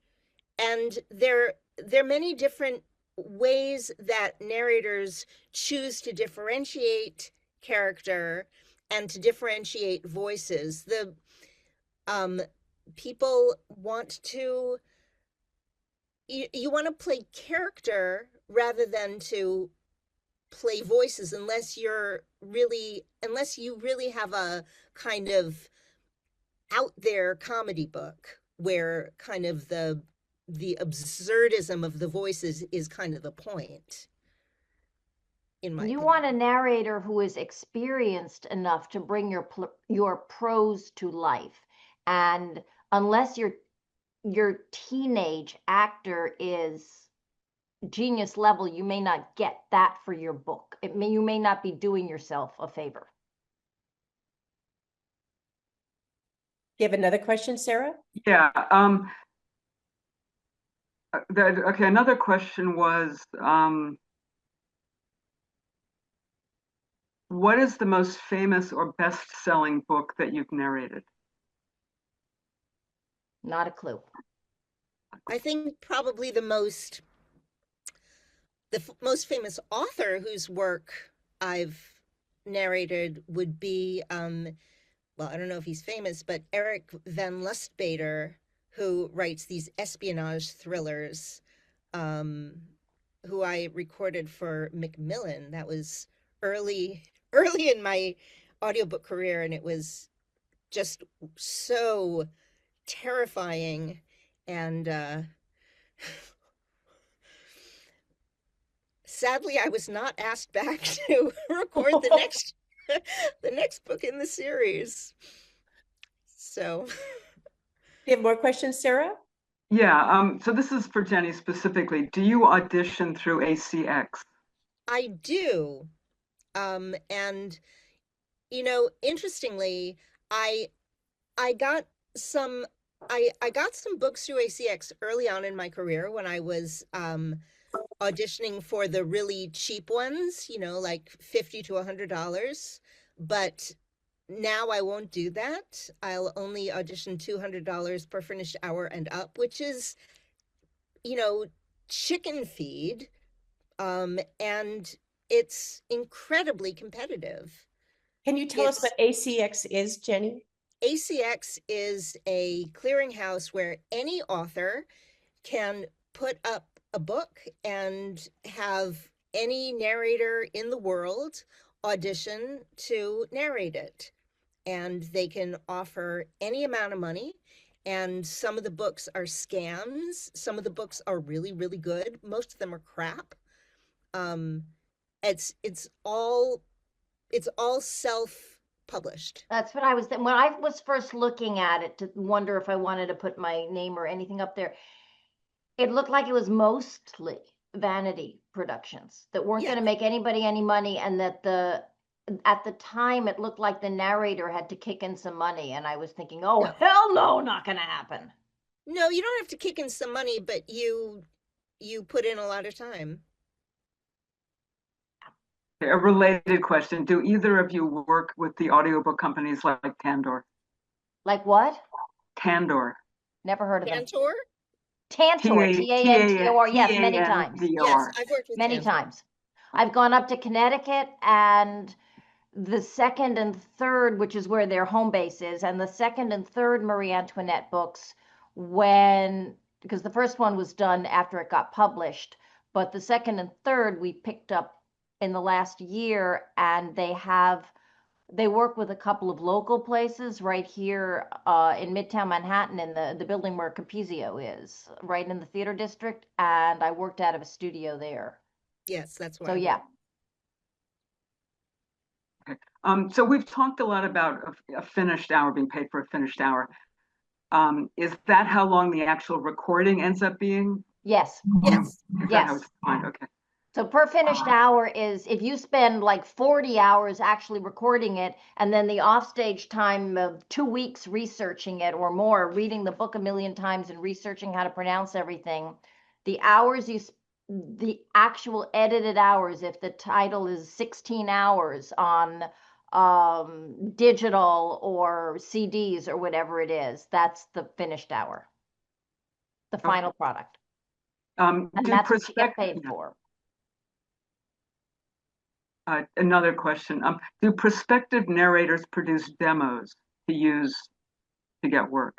and there are many different ways that narrators choose to differentiate character and to differentiate voices. The people want to you want to play character rather than to play voices, unless you really have a kind of out there comedy book where kind of the absurdism of the voices is kind of the point. In my You opinion. want a narrator who is experienced enough to bring your prose to life. And unless your teenage actor is genius level, you may not get that for your book. You may not be doing yourself a favor. Do you have another question, Sarah? Yeah. Okay, another question was, what is the most famous or best-selling book that you've narrated? Not a clue. I think probably the most famous author whose work I've narrated would be, well, I don't know if he's famous, but Eric Van Lustbader, who writes these espionage thrillers, who I recorded for Macmillan. That was early in my audiobook career, and it was just so terrifying. And sadly, I was not asked back to record the next book in the series. So, Do you have more questions, Sarah? Yeah, so this is for Jennie specifically. Do you audition through ACX? I do. And you know, interestingly, I got some I got some books through ACX early on in my career when I was auditioning for the really cheap ones, you know, like $50 to $100. But now I won't do that. I'll only audition $200 per finished hour and up, which is, you know, chicken feed. And it's incredibly competitive. Can you tell us what ACX is, Jennie? ACX is a clearinghouse where any author can put up a book and have any narrator in the world audition to narrate it. And they can offer any amount of money. And some of the books are scams. Some of the books are really, really good. Most of them are crap. It's all self-published. That's what I was when I was first looking at it to wonder if I wanted to put my name or anything up there. It looked like it was mostly vanity productions that weren't going to make anybody any money, and that at the time it looked like the narrator had to kick in some money, and I was thinking, oh, hell no, not going to happen. No, you don't have to kick in some money, but you put in a lot of time. A related question. Do either of you work with the audiobook companies like Tandor? Like what? Tandor. Never heard of them. Tantor? Tantor, T-A-N-T-O-R, yes, many T-A-N-T-O-R. times. Yes, I've worked with many Tantor. times. I've gone up to Connecticut, and the second and third, which is where their home base is, and the second and third Marie Antoinette books, because the first one was done after it got published, but the second and third we picked up in the last year, and they work with a couple of local places right here in Midtown Manhattan, in the building where Capizio is, right in the theater district, and I worked out of a studio there. Yes, that's why. So yeah. Okay. So we've talked a lot about a finished hour, being paid for a finished hour. Is that how long the actual recording ends up being? Yes. Yes. Is that Yes. how it's defined? Okay. So per finished hour is if you spend like 40 hours actually recording it, and then the offstage time of 2 weeks researching it or more, reading the book a million times and researching how to pronounce everything, the actual edited hours, if the title is 16 hours on digital or CDs or whatever it is, that's the finished hour, the final product. And that's what you get paid for. Another question. Do prospective narrators produce demos to use to get work?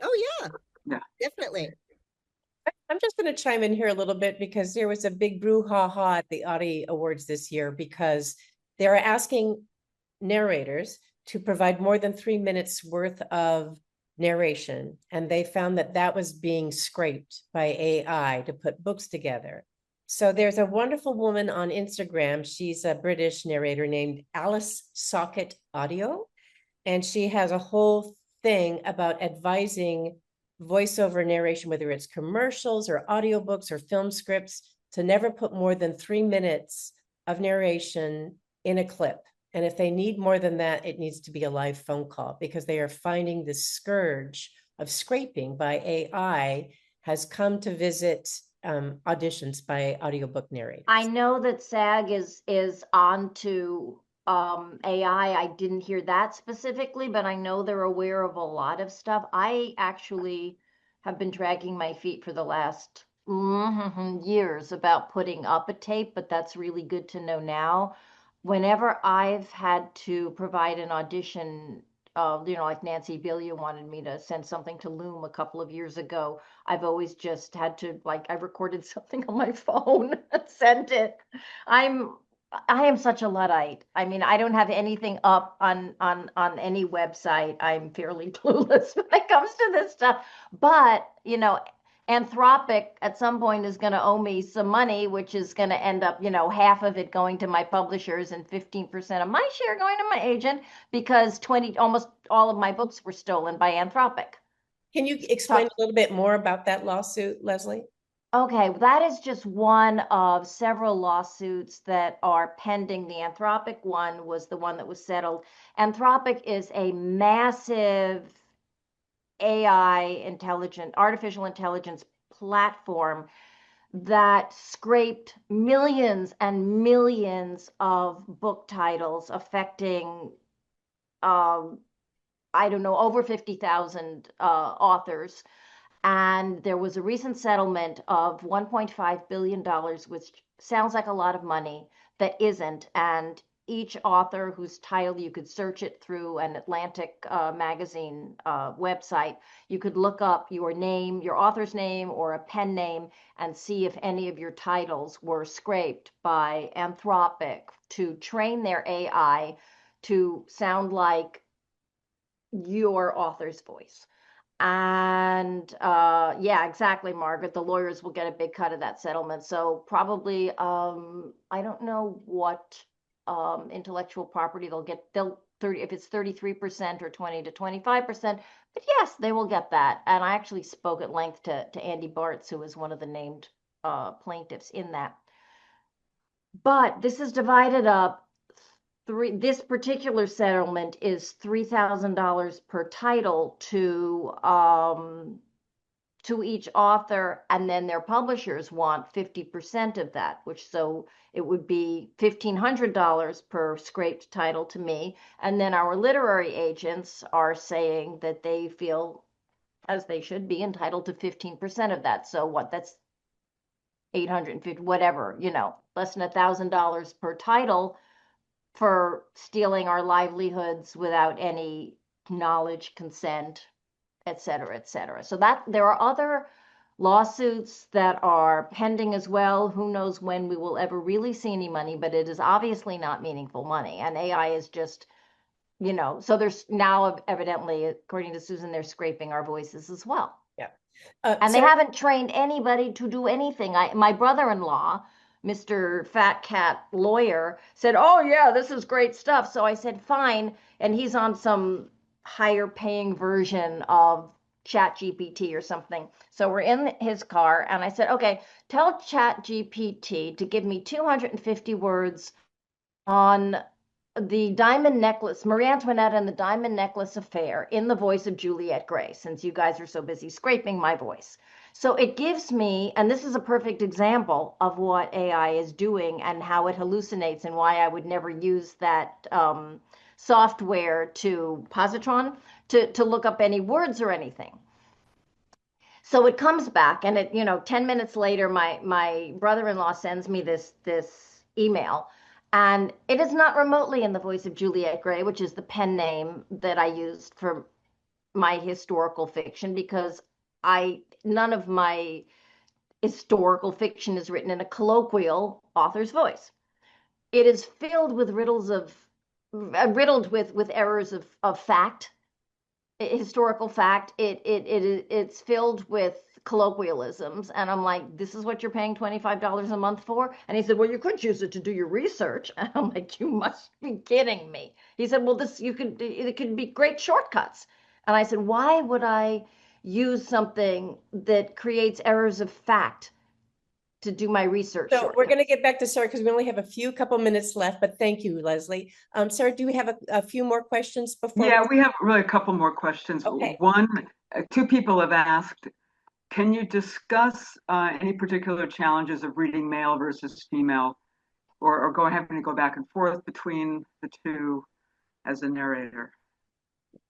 Oh, yeah. Yeah. Definitely. I'm just going to chime in here a little bit, because there was a big brouhaha at the Audie Awards this year, because they're asking narrators to provide more than 3 minutes worth of narration. And they found that that was being scraped by AI to put books together. So there's a wonderful woman on Instagram. She's a British narrator named Alice Socket Audio. And she has a whole thing about advising voiceover narration, whether it's commercials or audiobooks or film scripts, to never put more than 3 minutes of narration in a clip. And if they need more than that, it needs to be a live phone call, because they are finding the scourge of scraping by AI has come to visit auditions by audiobook narrators. I know that SAG is on to AI. I didn't hear that specifically, but I know they're aware of a lot of stuff. I actually have been dragging my feet for the last years about putting up a tape, but that's really good to know now. Whenever I've had to provide an audition, like Nancy Billia wanted me to send something to Loom a couple of years ago, I've always just had to, I recorded something on my phone and sent it. I am such a Luddite. I mean, I don't have anything up on any website. I'm fairly clueless when it comes to this stuff. But, Anthropic at some point is going to owe me some money, which is going to end up, half of it going to my publishers and 15% of my share going to my agent, because almost all of my books were stolen by Anthropic. Can you explain a little bit more about that lawsuit, Leslie? Okay, that is just one of several lawsuits that are pending. The Anthropic one was the one that was settled. Anthropic is a massive artificial intelligence platform that scraped millions and millions of book titles affecting, I don't know, over 50,000 authors. And there was a recent settlement of $1.5 billion, which sounds like a lot of money, that isn't. And each author whose title, you could search it through an Atlantic magazine website. You could look up your name, your author's name, or a pen name, and see if any of your titles were scraped by Anthropic to train their AI to sound like your author's voice. And yeah, exactly, Margaret. The lawyers will get a big cut of that settlement. So probably, I don't know what intellectual property they'll get. They'll 30 if it's 33% or 20 to 25%. But yes, they will get that. And I actually spoke at length to Andy Bartz, who is one of the named plaintiffs in that. But this is divided up. This particular settlement is $3,000 per title to each author, and then their publishers want 50% of that, which so it would be $1,500 per scraped title to me. And then our literary agents are saying that they feel, as they should be, entitled to 15% of that. So what? That's 850, whatever, less than $1,000 per title for stealing our livelihoods without any knowledge, consent, et cetera, et cetera. So that there are other lawsuits that are pending as well. Who knows when we will ever really see any money, but it is obviously not meaningful money. And AI is just, so there's now evidently, according to Susan, they're scraping our voices as well. Yeah. And they haven't trained anybody to do anything. My brother-in-law, Mr. Fat Cat Lawyer, said, "Oh yeah, this is great stuff." So I said, "Fine." And he's on some higher paying version of ChatGPT or something. So we're in his car and I said, "Okay, tell ChatGPT to give me 250 words on the diamond necklace, Marie Antoinette and the diamond necklace affair, in the voice of Juliette Gray, since you guys are so busy scraping my voice." So it gives me, and this is a perfect example of what AI is doing and how it hallucinates, and why I would never use that software to positron to look up any words or anything. So it comes back, and 10 minutes later, my brother-in-law sends me this email. And it is not remotely in the voice of Juliette Gray, which is the pen name that I used for my historical fiction, because none of my historical fiction is written in a colloquial author's voice. It is filled with riddled with errors of fact, historical fact. It's filled with colloquialisms, and I'm like, "This is what you're paying $25 a month for?" And he said, "Well, you could use it to do your research." And I'm like, "You must be kidding me." He said, "Well, it could be great shortcuts." And I said, "Why would I use something that creates errors of fact to do my research?" So we're going to get back to Sarah because we only have a couple minutes left, but thank you, Leslie. Sarah, do we have a few more questions before? Yeah, we have really a couple more questions. Okay. Two people have asked, can you discuss any particular challenges of reading male versus female, or having to go back and forth between the two as a narrator?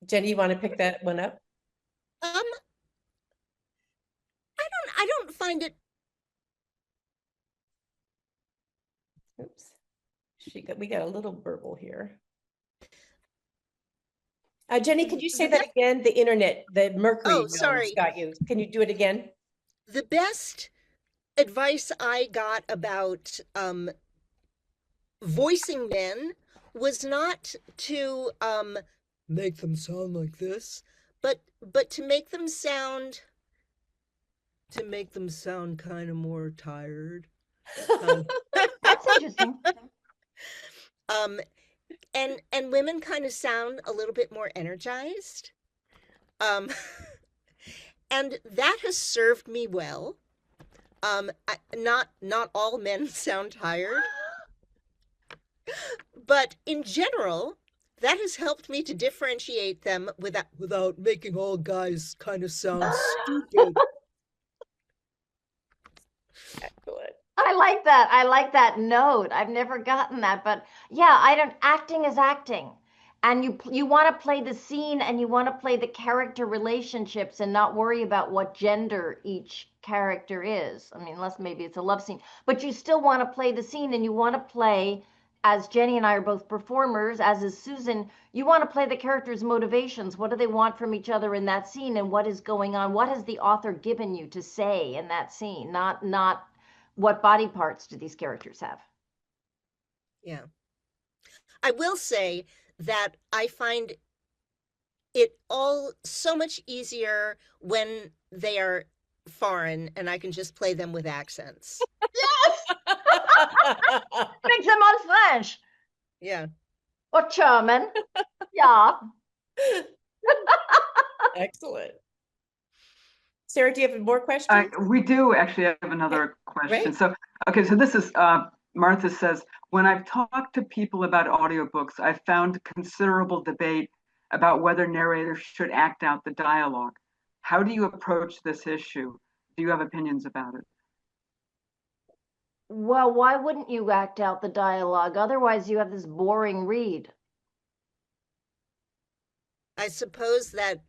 Jennie, you want to pick that one up? I don't find it. Oops. We got a little burble here. Jennie, could you say that again? The internet, the mercury sorry. got you. Can you do it again? The best advice I got about voicing men was not to make them sound like this, but to make them sound kind of more tired. That's interesting. And women kind of sound a little bit more energized. And that has served me well. Not all men sound tired, but in general, that has helped me to differentiate them without making all guys kind of sound stupid. Excellent. I like that. I like that note. I've never gotten that, but yeah, I don't. Acting is acting, and you want to play the scene and you want to play the character relationships and not worry about what gender each character is. I mean, unless maybe it's a love scene, but you still want to play the scene and you want to play. As Jennie and I are both performers, as is Susan, you want to play the characters' motivations. What do they want from each other in that scene, and what is going on? What has the author given you to say in that scene? Not what body parts do these characters have? Yeah. I will say that I find it all so much easier when they are foreign and I can just play them with accents. Yes! Make them on French. Yeah. Or German. Yeah. Excellent. Sarah, do you have more questions? We do actually have another question. Great. So, okay, so this is Martha says, when I've talked to people about audiobooks, I've found considerable debate about whether narrators should act out the dialogue. How do you approach this issue? Do you have opinions about it? Well, why wouldn't you act out the dialogue? Otherwise, you have this boring read. I suppose that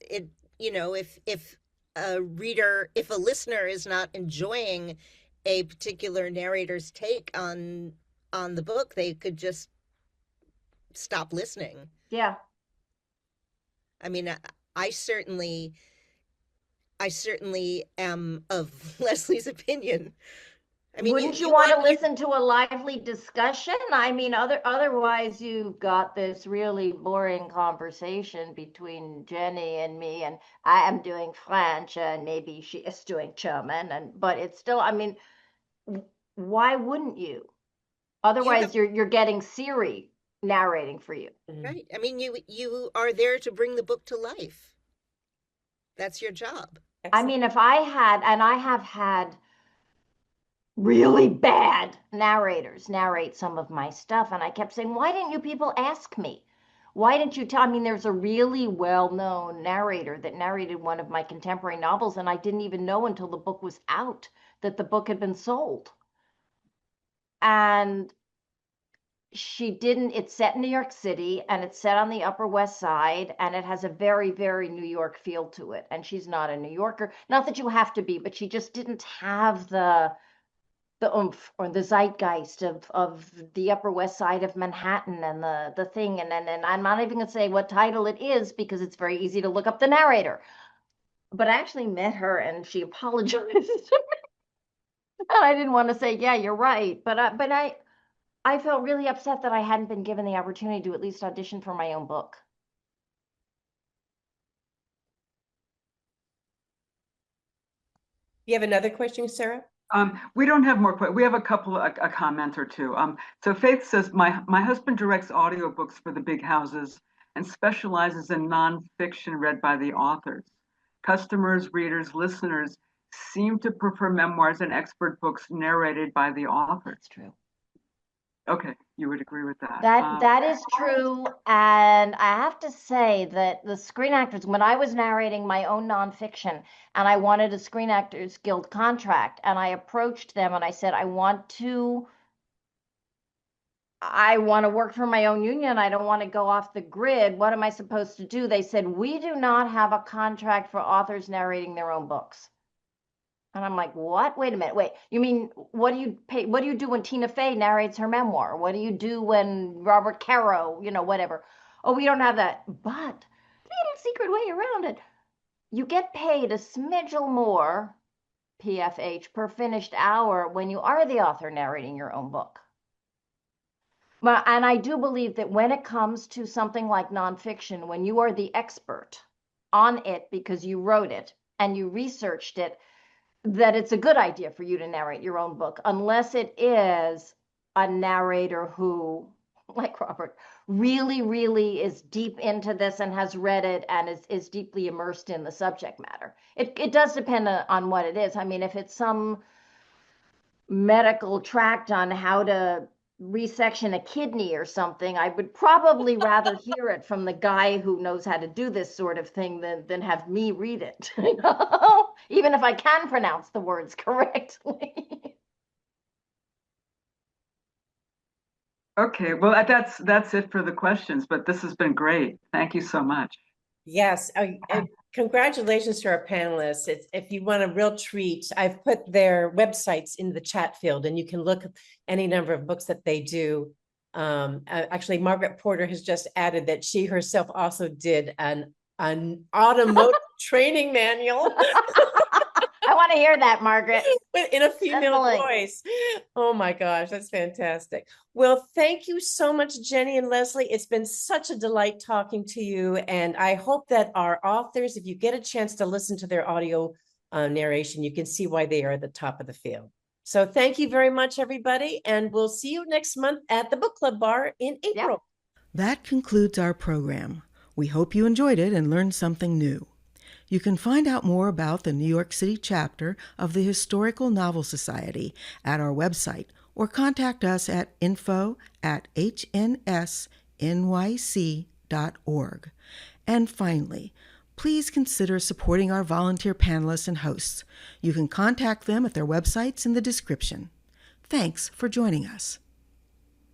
it, if a listener is not enjoying a particular narrator's take on the book, they could just stop listening. Yeah. I mean, I certainly am of Leslie's opinion. I mean, wouldn't you want to listen to a lively discussion? I mean, otherwise you've got this really boring conversation between Jennie and me, and I am doing French, and maybe she is doing German, but it's still, I mean, why wouldn't you? Otherwise, you're getting Siri narrating for you. Right. I mean, you are there to bring the book to life. That's your job. Excellent. I mean, if I had, and I have had really bad narrators narrate some of my stuff, and I kept saying, why didn't you people ask me? Why didn't you tell? I mean, there's a really well-known narrator that narrated one of my contemporary novels, and I didn't even know until the book was out that the book had been sold. And she didn't. It's set in New York City, and it's set on the Upper West Side, and it has a very, very New York feel to it. And she's not a New Yorker. Not that you have to be, but she just didn't have the oomph or the zeitgeist of the Upper West Side of Manhattan and the thing. And I'm not even going to say what title it is because it's very easy to look up the narrator. But I actually met her and she apologized to me. And I didn't want to say, yeah, you're right. But I felt really upset that I hadn't been given the opportunity to at least audition for my own book. You have another question, Sarah? We don't have more questions. We have a comment or two. So Faith says, my husband directs audiobooks for the big houses and specializes in nonfiction read by the authors. Customers, readers, listeners seem to prefer memoirs and expert books narrated by the author. That's true. Okay, you would agree with that. That is true. And I have to say that the Screen Actors, when I was narrating my own nonfiction and I wanted a Screen Actors Guild contract, and I approached them and I said, I want to work for my own union. I don't want to go off the grid. What am I supposed to do? They said, we do not have a contract for authors narrating their own books. And I'm like, what? Wait a minute. Wait, you mean, what do you pay? What do you do when Tina Fey narrates her memoir? What do you do when Robert Caro, whatever? Oh, we don't have that. But little secret way around it. You get paid a smidgel more PFH per finished hour when you are the author narrating your own book. Well, and I do believe that when it comes to something like nonfiction, when you are the expert on it because you wrote it and you researched it, that it's a good idea for you to narrate your own book, unless it is a narrator who, like Robert, really, really is deep into this and has read it and is deeply immersed in the subject matter. It does depend on what it is. I mean, if it's some medical tract on how to resection a kidney or something, I would probably rather hear it from the guy who knows how to do this sort of thing than have me read it. Even if I can pronounce the words correctly. Okay, well, that's it for the questions, but this has been great. Thank you so much. Yes, congratulations to our panelists. If you want a real treat, I've put their websites in the chat field, and you can look at any number of books that they do. Actually, Margaret Porter has just added that she herself also did an automotive training manual. I want to hear that, Margaret. In a female Definitely. voice. Oh my gosh, that's fantastic. Well, thank you so much, Jennie and Leslie. It's been such a delight talking to you. And I hope that our authors, if you get a chance to listen to their audio narration, you can see why they are at the top of the field. So thank you very much, everybody. And we'll see you next month at the Book Club Bar in April. Yep. That concludes our program. We hope you enjoyed it and learned something new. You can find out more about the New York City chapter of the Historical Novel Society at our website, or contact us at info@hns-nyc.org. And finally, please consider supporting our volunteer panelists and hosts. You can contact them at their websites in the description. Thanks for joining us.